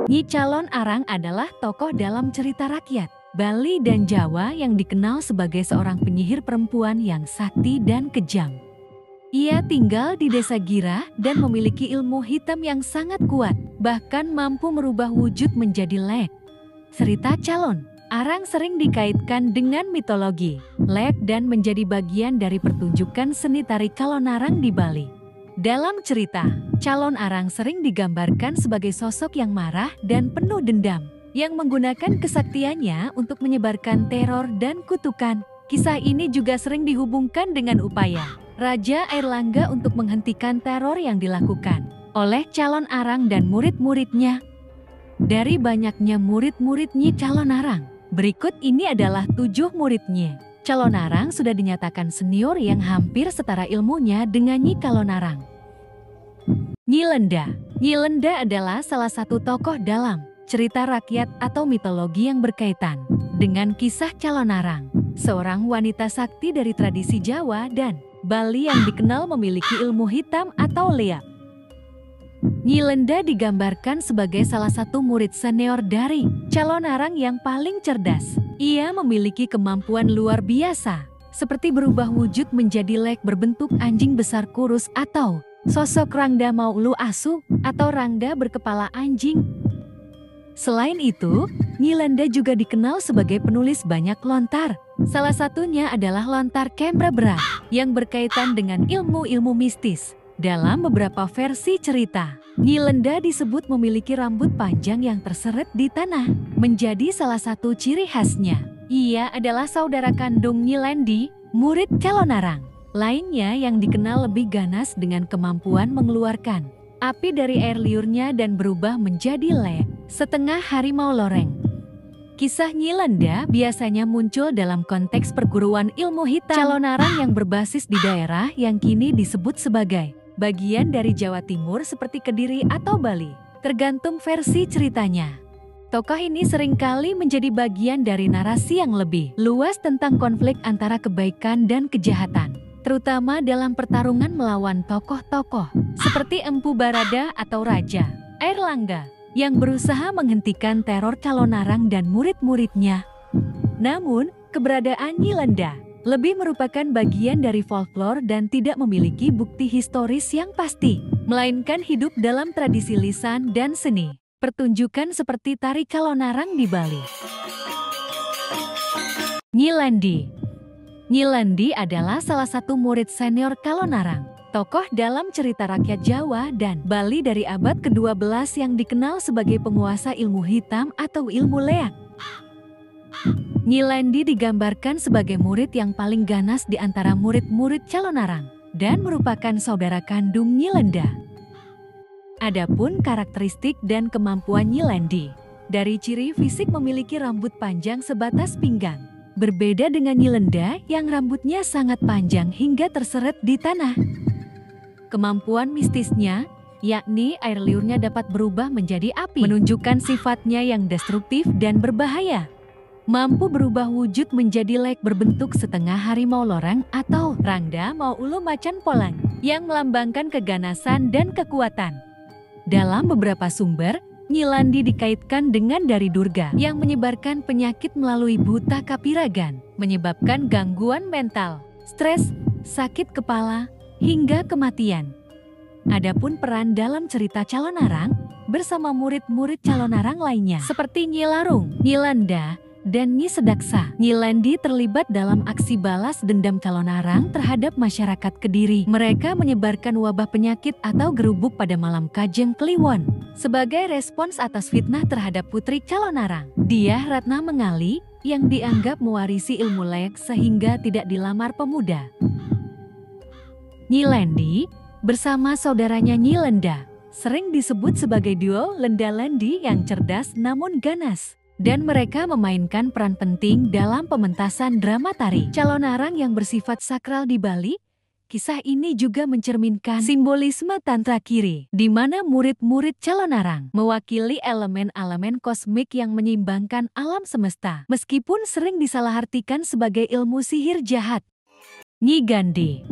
Nyi Calon Arang adalah tokoh dalam cerita rakyat Bali dan Jawa yang dikenal sebagai seorang penyihir perempuan yang sakti dan kejam. Ia tinggal di desa Gira dan memiliki ilmu hitam yang sangat kuat, bahkan mampu merubah wujud menjadi lek. Cerita Calon Arang sering dikaitkan dengan mitologi, lek dan menjadi bagian dari pertunjukan seni tari Calon Arang di Bali. Dalam cerita, Calon Arang sering digambarkan sebagai sosok yang marah dan penuh dendam, yang menggunakan kesaktiannya untuk menyebarkan teror dan kutukan. Kisah ini juga sering dihubungkan dengan upaya Raja Airlangga untuk menghentikan teror yang dilakukan oleh Calon Arang dan murid-muridnya. Dari banyaknya murid-murid Nyi Calon Arang, berikut ini adalah 7 muridnya. Calon Arang sudah dinyatakan senior yang hampir setara ilmunya dengan Nyi Calon Arang. Nyi Lenda. Nyi Lenda adalah salah satu tokoh dalam cerita rakyat atau mitologi yang berkaitan dengan kisah Calon Arang, seorang wanita sakti dari tradisi Jawa dan Bali yang dikenal memiliki ilmu hitam atau leak. Nyi Lenda digambarkan sebagai salah satu murid senior dari Calon Arang yang paling cerdas. Ia memiliki kemampuan luar biasa, seperti berubah wujud menjadi lek berbentuk anjing besar kurus atau sosok Rangda Maulu Asu atau Rangda berkepala anjing. Selain itu, Nyi Lenda juga dikenal sebagai penulis banyak lontar. Salah satunya adalah lontar Kembra Berat yang berkaitan dengan ilmu-ilmu mistis. Dalam beberapa versi cerita, Nyi Lenda disebut memiliki rambut panjang yang terseret di tanah, menjadi salah satu ciri khasnya. Ia adalah saudara kandung Nyi Lendi, murid Calon Arang. Lainnya yang dikenal lebih ganas dengan kemampuan mengeluarkan api dari air liurnya dan berubah menjadi lek, setengah harimau loreng. Kisah Nyi Lenda biasanya muncul dalam konteks perguruan ilmu hitam Calon Arang yang berbasis di daerah yang kini disebut sebagai bagian dari Jawa Timur seperti Kediri atau Bali, tergantung versi ceritanya. Tokoh ini seringkali menjadi bagian dari narasi yang lebih luas tentang konflik antara kebaikan dan kejahatan, terutama dalam pertarungan melawan tokoh-tokoh seperti Empu Barada atau Raja Airlangga yang berusaha menghentikan teror Calon Arang dan murid-muridnya. Namun, keberadaan Nyi Lenda lebih merupakan bagian dari folklore dan tidak memiliki bukti historis yang pasti, melainkan hidup dalam tradisi lisan dan seni pertunjukan seperti tari Calon Arang di Bali. Nyi Lendi. Nyi Lendi adalah salah satu murid senior Calon Arang, tokoh dalam cerita rakyat Jawa dan Bali dari abad ke-12 yang dikenal sebagai penguasa ilmu hitam atau ilmu leak. Nyi Lendi digambarkan sebagai murid yang paling ganas di antara murid-murid Calon Arang dan merupakan saudara kandung Nyi Lenda. Adapun karakteristik dan kemampuan Nyi Lendi, dari ciri fisik memiliki rambut panjang sebatas pinggang. Berbeda dengan Nyi Lenda yang rambutnya sangat panjang hingga terseret di tanah. Kemampuan mistisnya, yakni air liurnya dapat berubah menjadi api, menunjukkan sifatnya yang destruktif dan berbahaya. Mampu berubah wujud menjadi lek berbentuk setengah harimau loreng atau Rangda Maulu Macan Polang yang melambangkan keganasan dan kekuatan. Dalam beberapa sumber, Nyi Lendi dikaitkan dengan Dari Durga yang menyebarkan penyakit melalui buta kapiragan, menyebabkan gangguan mental, stres, sakit kepala, hingga kematian. Adapun peran dalam cerita Calon Arang bersama murid-murid Calon Arang lainnya seperti Nyi Larung, Nyi Lenda, dan Nyi Sedaksa. Nyi Lendi terlibat dalam aksi balas dendam Calon Arang terhadap masyarakat Kediri. Mereka menyebarkan wabah penyakit atau gerubuk pada malam Kajeng Kliwon sebagai respons atas fitnah terhadap putri Calon Arang, Diah Ratna Mengali, yang dianggap mewarisi ilmu leak sehingga tidak dilamar pemuda. Nyi Lendi bersama saudaranya Nyi Lenda sering disebut sebagai duo Lenda Lendi yang cerdas namun ganas. Dan mereka memainkan peran penting dalam pementasan drama tari Calon Arang yang bersifat sakral di Bali. Kisah ini juga mencerminkan simbolisme Tantra Kiri, di mana murid-murid Calon Arang mewakili elemen-elemen kosmik yang menyeimbangkan alam semesta, meskipun sering disalahartikan sebagai ilmu sihir jahat. Nyi Gandhi.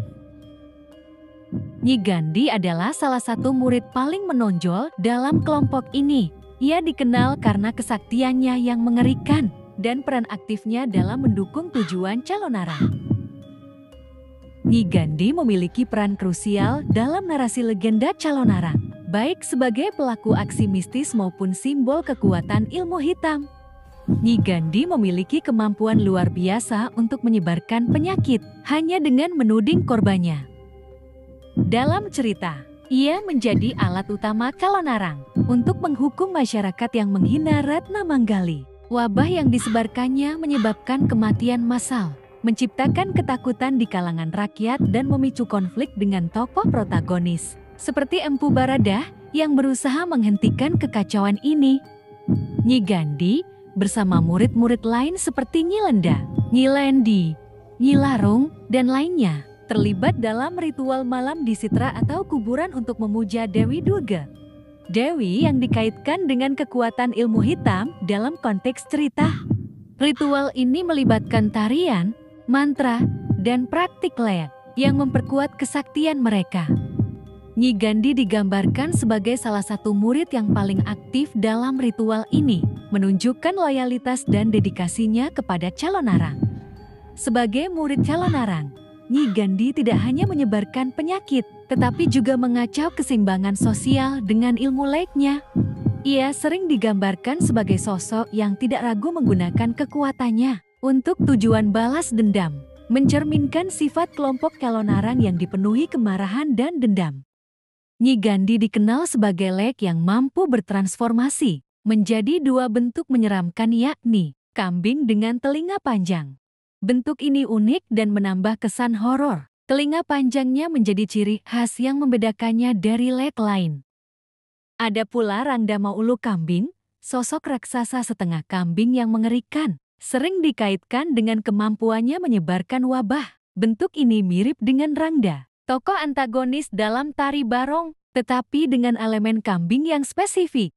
Nyi Gandhi adalah salah satu murid paling menonjol dalam kelompok ini. Ia dikenal karena kesaktiannya yang mengerikan dan peran aktifnya dalam mendukung tujuan Calonarang. Nyi Gandhi memiliki peran krusial dalam narasi legenda Calonarang, baik sebagai pelaku aksi mistis maupun simbol kekuatan ilmu hitam. Nyi Gandhi memiliki kemampuan luar biasa untuk menyebarkan penyakit hanya dengan menuding korbannya. Dalam cerita, ia menjadi alat utama Calonarang untuk menghukum masyarakat yang menghina Ratna Manggali. Wabah yang disebarkannya menyebabkan kematian massal, menciptakan ketakutan di kalangan rakyat dan memicu konflik dengan tokoh protagonis, seperti Empu Baradah yang berusaha menghentikan kekacauan ini. Nyi Gandhi bersama murid-murid lain seperti Nyi Lenda, Nyi Lendi, Nyi Larung, dan lainnya terlibat dalam ritual malam di Sitra atau kuburan untuk memuja Dewi Durga. Dewi yang dikaitkan dengan kekuatan ilmu hitam dalam konteks cerita. Ritual ini melibatkan tarian, mantra, dan praktik leak yang memperkuat kesaktian mereka. Nyi Gandhi digambarkan sebagai salah satu murid yang paling aktif dalam ritual ini, menunjukkan loyalitas dan dedikasinya kepada Calonarang. Sebagai murid Calonarang, Nyi Gandhi tidak hanya menyebarkan penyakit, tetapi juga mengacau keseimbangan sosial dengan ilmu leknya. Ia sering digambarkan sebagai sosok yang tidak ragu menggunakan kekuatannya untuk tujuan balas dendam, mencerminkan sifat kelompok Calonarang yang dipenuhi kemarahan dan dendam. Nyi Gandhi dikenal sebagai lek yang mampu bertransformasi menjadi dua bentuk menyeramkan, yakni kambing dengan telinga panjang. Bentuk ini unik dan menambah kesan horor. Telinga panjangnya menjadi ciri khas yang membedakannya dari lek lain. Ada pula Rangda Maulu Kambing, sosok raksasa setengah kambing yang mengerikan, sering dikaitkan dengan kemampuannya menyebarkan wabah. Bentuk ini mirip dengan Rangda, tokoh antagonis dalam tari barong, tetapi dengan elemen kambing yang spesifik.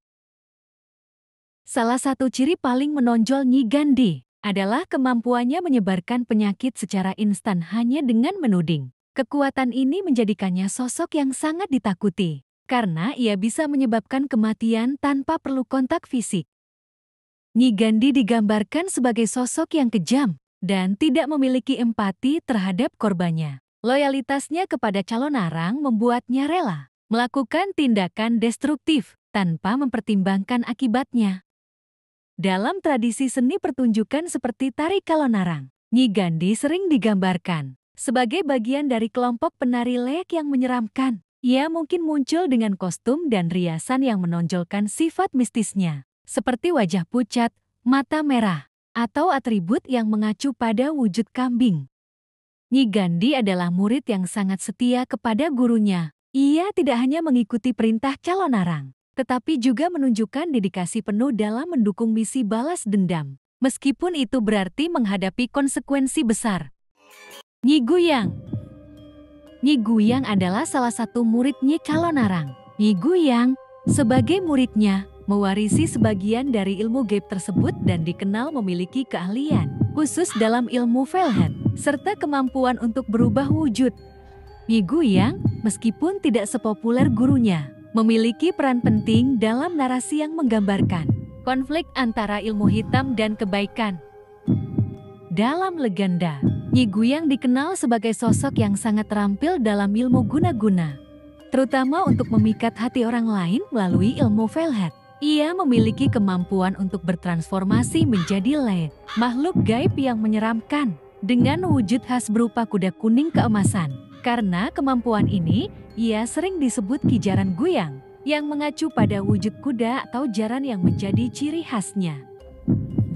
Salah satu ciri paling menonjol Nyi Gandhi adalah kemampuannya menyebarkan penyakit secara instan hanya dengan menuding. Kekuatan ini menjadikannya sosok yang sangat ditakuti, karena ia bisa menyebabkan kematian tanpa perlu kontak fisik. Nyi Gandhi digambarkan sebagai sosok yang kejam dan tidak memiliki empati terhadap korbannya. Loyalitasnya kepada Calonarang membuatnya rela melakukan tindakan destruktif tanpa mempertimbangkan akibatnya. Dalam tradisi seni pertunjukan seperti tari Calonarang, Nyi Gandhi sering digambarkan sebagai bagian dari kelompok penari lek yang menyeramkan. Ia mungkin muncul dengan kostum dan riasan yang menonjolkan sifat mistisnya, seperti wajah pucat, mata merah, atau atribut yang mengacu pada wujud kambing. Nyi Gandhi adalah murid yang sangat setia kepada gurunya. Ia tidak hanya mengikuti perintah Calonarang, tetapi juga menunjukkan dedikasi penuh dalam mendukung misi balas dendam, meskipun itu berarti menghadapi konsekuensi besar. Nyi Guyang. Nyi Guyang adalah salah satu murid Nyi Calonarang. Nyi Guyang, sebagai muridnya, mewarisi sebagian dari ilmu gaib tersebut dan dikenal memiliki keahlian khusus dalam ilmu velhet, serta kemampuan untuk berubah wujud. Nyi Guyang, meskipun tidak sepopuler gurunya, memiliki peran penting dalam narasi yang menggambarkan konflik antara ilmu hitam dan kebaikan. Dalam legenda, Nyi Guyang dikenal sebagai sosok yang sangat terampil dalam ilmu guna-guna, terutama untuk memikat hati orang lain melalui ilmu velhet. Ia memiliki kemampuan untuk bertransformasi menjadi lek, makhluk gaib yang menyeramkan, dengan wujud khas berupa kuda kuning keemasan. Karena kemampuan ini, ia sering disebut Kijaran Guyang, yang mengacu pada wujud kuda atau jaran yang menjadi ciri khasnya.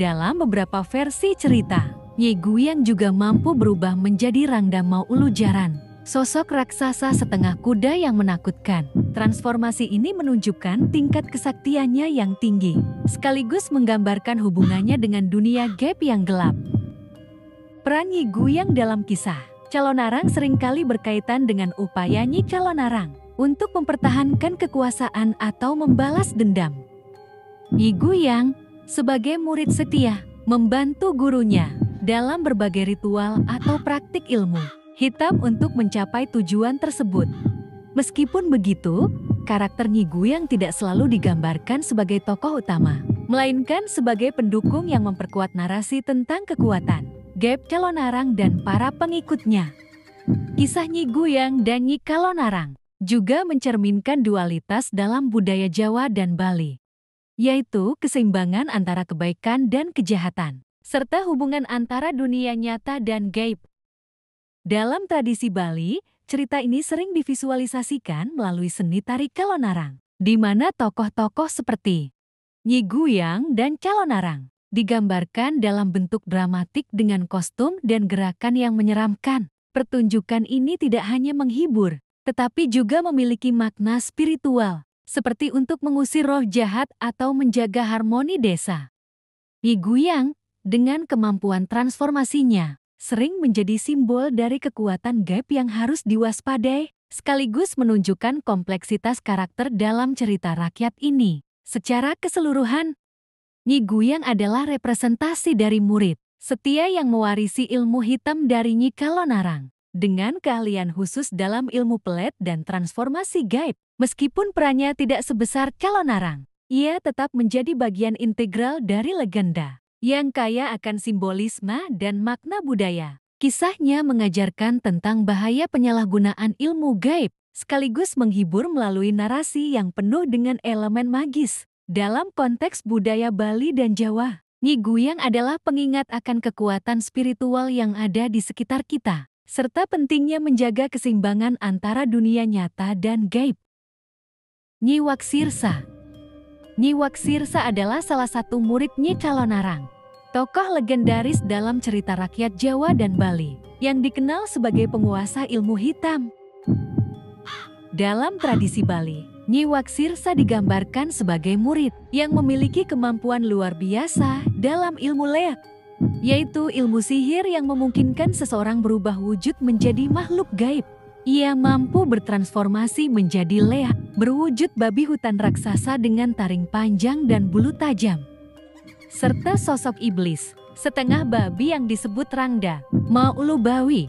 Dalam beberapa versi cerita, Nyi Guyang juga mampu berubah menjadi Rangda Maulu Jaran, sosok raksasa setengah kuda yang menakutkan. Transformasi ini menunjukkan tingkat kesaktiannya yang tinggi, sekaligus menggambarkan hubungannya dengan dunia gaib yang gelap. Peran Nyi Guyang dalam kisah Calonarang seringkali berkaitan dengan upaya Nyi Calonarang untuk mempertahankan kekuasaan atau membalas dendam. Nyi Guyang, sebagai murid setia, membantu gurunya dalam berbagai ritual atau praktik ilmu hitam untuk mencapai tujuan tersebut. Meskipun begitu, karakter Nyi Guyang tidak selalu digambarkan sebagai tokoh utama, melainkan sebagai pendukung yang memperkuat narasi tentang kekuatan gaib Calonarang dan para pengikutnya. Kisah Nyi Guyang dan Nyi Calonarang juga mencerminkan dualitas dalam budaya Jawa dan Bali, yaitu keseimbangan antara kebaikan dan kejahatan, serta hubungan antara dunia nyata dan gaib. Dalam tradisi Bali, cerita ini sering divisualisasikan melalui seni tari Calonarang, di mana tokoh-tokoh seperti Nyi Guyang dan Calonarang digambarkan dalam bentuk dramatik dengan kostum dan gerakan yang menyeramkan. Pertunjukan ini tidak hanya menghibur, tetapi juga memiliki makna spiritual, seperti untuk mengusir roh jahat atau menjaga harmoni desa. Nyi Guyang, dengan kemampuan transformasinya, sering menjadi simbol dari kekuatan gaib yang harus diwaspadai, sekaligus menunjukkan kompleksitas karakter dalam cerita rakyat ini. Secara keseluruhan, Nyi Guyang adalah representasi dari murid setia yang mewarisi ilmu hitam dari Nyi Calonarang, dengan keahlian khusus dalam ilmu pelet dan transformasi gaib. Meskipun perannya tidak sebesar Calonarang, ia tetap menjadi bagian integral dari legenda yang kaya akan simbolisme dan makna budaya. Kisahnya mengajarkan tentang bahaya penyalahgunaan ilmu gaib, sekaligus menghibur melalui narasi yang penuh dengan elemen magis. Dalam konteks budaya Bali dan Jawa, Nyi Guyang adalah pengingat akan kekuatan spiritual yang ada di sekitar kita, serta pentingnya menjaga keseimbangan antara dunia nyata dan gaib. Nyi Waksirsa. Nyi Waksirsa adalah salah satu murid Nyi Calonarang, tokoh legendaris dalam cerita rakyat Jawa dan Bali, yang dikenal sebagai penguasa ilmu hitam. Dalam tradisi Bali, Nyi Waksirsa digambarkan sebagai murid yang memiliki kemampuan luar biasa dalam ilmu leak, yaitu ilmu sihir yang memungkinkan seseorang berubah wujud menjadi makhluk gaib. Ia mampu bertransformasi menjadi leak, berwujud babi hutan raksasa dengan taring panjang dan bulu tajam, serta sosok iblis, setengah babi yang disebut Rangda, Maulubawi.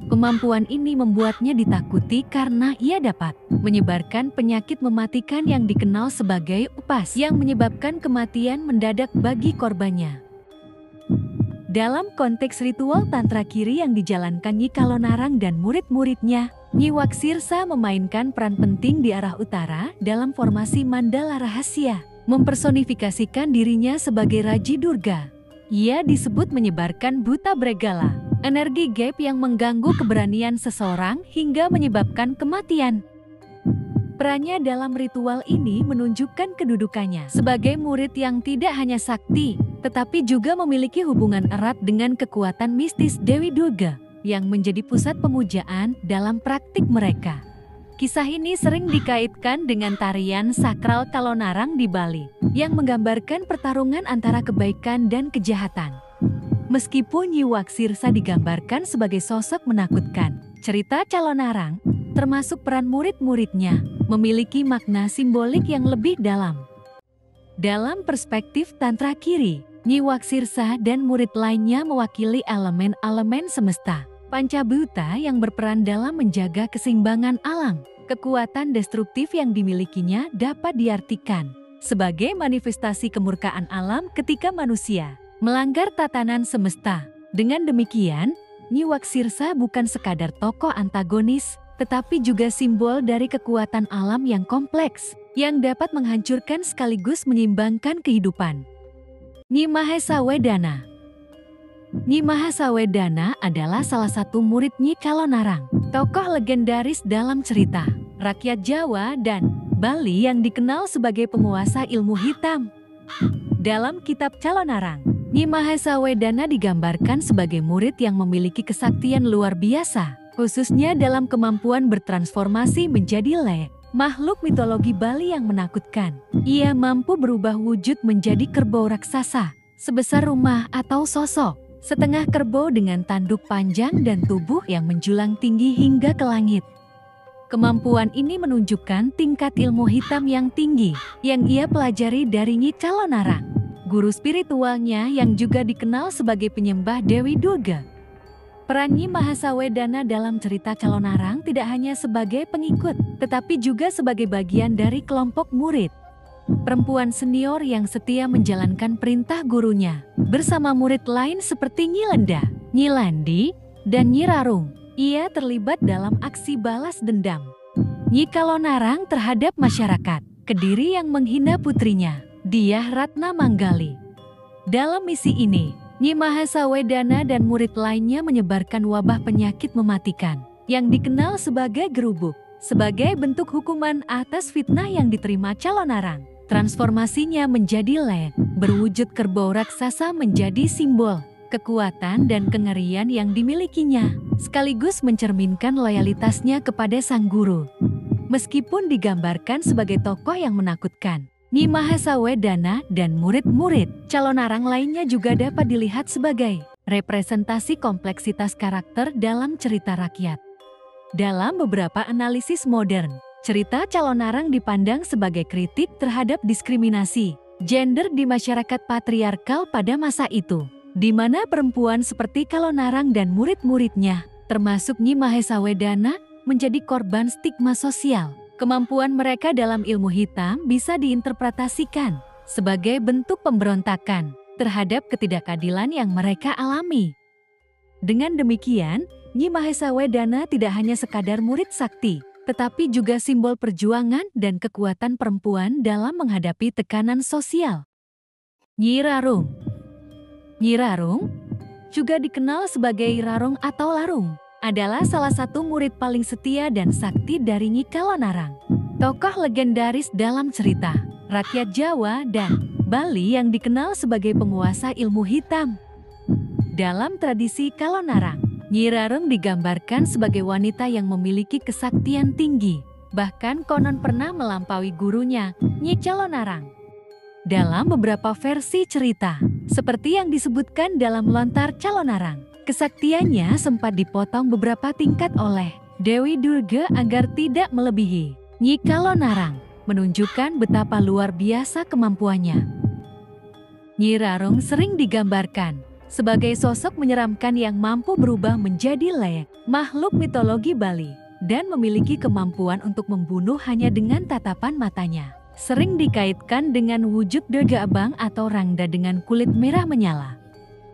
Kemampuan ini membuatnya ditakuti karena ia dapat menyebarkan penyakit mematikan yang dikenal sebagai upas yang menyebabkan kematian mendadak bagi korbannya. Dalam konteks ritual Tantra Kiri yang dijalankan Nyi Calonarang dan murid-muridnya, Nyi Waksirsa memainkan peran penting di arah utara dalam formasi mandala rahasia, mempersonifikasikan dirinya sebagai Raji Durga. Ia disebut menyebarkan buta bregala, energi gaib yang mengganggu keberanian seseorang hingga menyebabkan kematian. Perannya dalam ritual ini menunjukkan kedudukannya sebagai murid yang tidak hanya sakti, tetapi juga memiliki hubungan erat dengan kekuatan mistis Dewi Durga, yang menjadi pusat pemujaan dalam praktik mereka. Kisah ini sering dikaitkan dengan tarian sakral Calonarang di Bali, yang menggambarkan pertarungan antara kebaikan dan kejahatan. Meskipun Nyi Waksirsa digambarkan sebagai sosok menakutkan, cerita Calonarang, termasuk peran murid-muridnya, memiliki makna simbolik yang lebih dalam. Dalam perspektif Tantra Kiri, Nyi Waksirsa dan murid lainnya mewakili elemen-elemen semesta Pancabhuta yang berperan dalam menjaga keseimbangan alam. Kekuatan destruktif yang dimilikinya dapat diartikan sebagai manifestasi kemurkaan alam ketika manusia melanggar tatanan semesta. Dengan demikian, Nyi Waksirsa bukan sekadar tokoh antagonis, tetapi juga simbol dari kekuatan alam yang kompleks, yang dapat menghancurkan sekaligus menyeimbangkan kehidupan. Nyi Mahesawedana. Nyi Mahesawedana adalah salah satu murid Nyi Calonarang, tokoh legendaris dalam cerita rakyat Jawa dan Bali yang dikenal sebagai penguasa ilmu hitam. Dalam kitab Calonarang, Nyi Mahesawedana digambarkan sebagai murid yang memiliki kesaktian luar biasa, khususnya dalam kemampuan bertransformasi menjadi le, makhluk mitologi Bali yang menakutkan. Ia mampu berubah wujud menjadi kerbau raksasa, sebesar rumah atau sosok, setengah kerbau dengan tanduk panjang dan tubuh yang menjulang tinggi hingga ke langit. Kemampuan ini menunjukkan tingkat ilmu hitam yang tinggi, yang ia pelajari dari Nyi Calonarang, guru spiritualnya yang juga dikenal sebagai penyembah Dewi Durga. Peran Nyi Mahasawedana dalam cerita Calonarang tidak hanya sebagai pengikut, tetapi juga sebagai bagian dari kelompok murid. Perempuan senior yang setia menjalankan perintah gurunya, bersama murid lain seperti Nyi Lenda, Nyi Landi, dan Nyi Rarung. Ia terlibat dalam aksi balas dendam Nyi Calonarang terhadap masyarakat Kediri yang menghina putrinya, Dyah Ratna Manggali. Dalam misi ini, Nyi Mahasawedana dan murid lainnya menyebarkan wabah penyakit mematikan yang dikenal sebagai gerubuk, sebagai bentuk hukuman atas fitnah yang diterima Calonarang. Transformasinya menjadi Lek, berwujud kerbau raksasa menjadi simbol kekuatan dan kengerian yang dimilikinya, sekaligus mencerminkan loyalitasnya kepada sang guru. Meskipun digambarkan sebagai tokoh yang menakutkan, Nyi Mahasawedana dan murid-murid Calonarang lainnya juga dapat dilihat sebagai representasi kompleksitas karakter dalam cerita rakyat. Dalam beberapa analisis modern, cerita Calonarang dipandang sebagai kritik terhadap diskriminasi gender di masyarakat patriarkal pada masa itu, di mana perempuan seperti Calonarang dan murid-muridnya, termasuk Nyi Mahasawedana, menjadi korban stigma sosial. Kemampuan mereka dalam ilmu hitam bisa diinterpretasikan sebagai bentuk pemberontakan terhadap ketidakadilan yang mereka alami. Dengan demikian, Nyi Mahasawedana tidak hanya sekadar murid sakti, tetapi juga simbol perjuangan dan kekuatan perempuan dalam menghadapi tekanan sosial. Nyi Rarung. Nyi Rarung, juga dikenal sebagai Rarung atau Larung, adalah salah satu murid paling setia dan sakti dari Nyi Calonarang. Tokoh legendaris dalam cerita rakyat Jawa dan Bali yang dikenal sebagai penguasa ilmu hitam. Dalam tradisi Calonarang, Nyi Rarung digambarkan sebagai wanita yang memiliki kesaktian tinggi, bahkan konon pernah melampaui gurunya, Nyi Calonarang. Dalam beberapa versi cerita, seperti yang disebutkan dalam Lontar Calonarang, kesaktiannya sempat dipotong beberapa tingkat oleh Dewi Durga agar tidak melebihi Nyi Calonarang, menunjukkan betapa luar biasa kemampuannya. Nyi Rarung sering digambarkan sebagai sosok menyeramkan yang mampu berubah menjadi Lek, makhluk mitologi Bali, dan memiliki kemampuan untuk membunuh hanya dengan tatapan matanya. Sering dikaitkan dengan wujud Durga Abang atau Rangda dengan kulit merah menyala.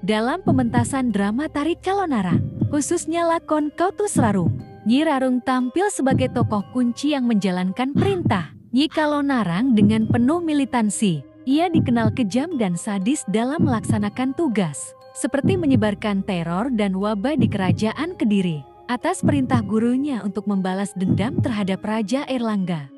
Dalam pementasan drama tari Calonarang, khususnya lakon Kautus Rarung, Nyi Rarung tampil sebagai tokoh kunci yang menjalankan perintah Nyi Calonarang dengan penuh militansi. Ia dikenal kejam dan sadis dalam melaksanakan tugas, seperti menyebarkan teror dan wabah di kerajaan Kediri, atas perintah gurunya untuk membalas dendam terhadap Raja Airlangga.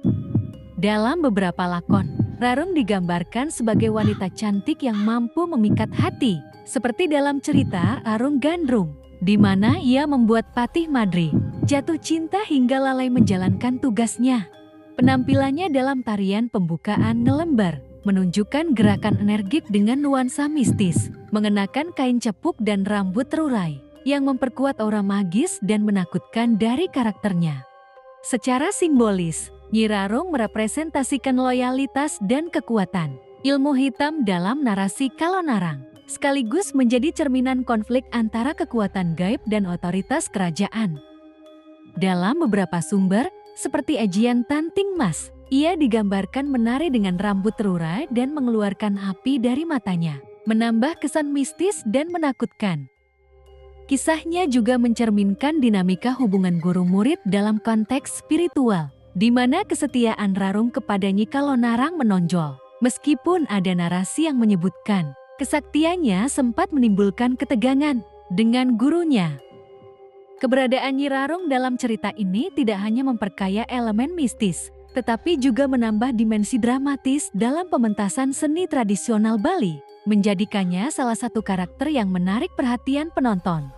Dalam beberapa lakon, Rarung digambarkan sebagai wanita cantik yang mampu memikat hati, seperti dalam cerita Rarung Gandrung, di mana ia membuat Patih Madri jatuh cinta hingga lalai menjalankan tugasnya. Penampilannya dalam tarian pembukaan Ngelembar menunjukkan gerakan energik dengan nuansa mistis, mengenakan kain cepuk dan rambut terurai, yang memperkuat aura magis dan menakutkan dari karakternya. Secara simbolis, Nyi Rarung merepresentasikan loyalitas dan kekuatan ilmu hitam dalam narasi Calonarang, sekaligus menjadi cerminan konflik antara kekuatan gaib dan otoritas kerajaan. Dalam beberapa sumber, seperti Ajian Tanting Mas, ia digambarkan menari dengan rambut terurai dan mengeluarkan api dari matanya, menambah kesan mistis dan menakutkan. Kisahnya juga mencerminkan dinamika hubungan guru-murid dalam konteks spiritual, di mana kesetiaan Rarung kepada Nyi Calonarang menonjol. Meskipun ada narasi yang menyebutkan kesaktiannya sempat menimbulkan ketegangan dengan gurunya. Keberadaan Nyi Rarung dalam cerita ini tidak hanya memperkaya elemen mistis, tetapi juga menambah dimensi dramatis dalam pementasan seni tradisional Bali, menjadikannya salah satu karakter yang menarik perhatian penonton.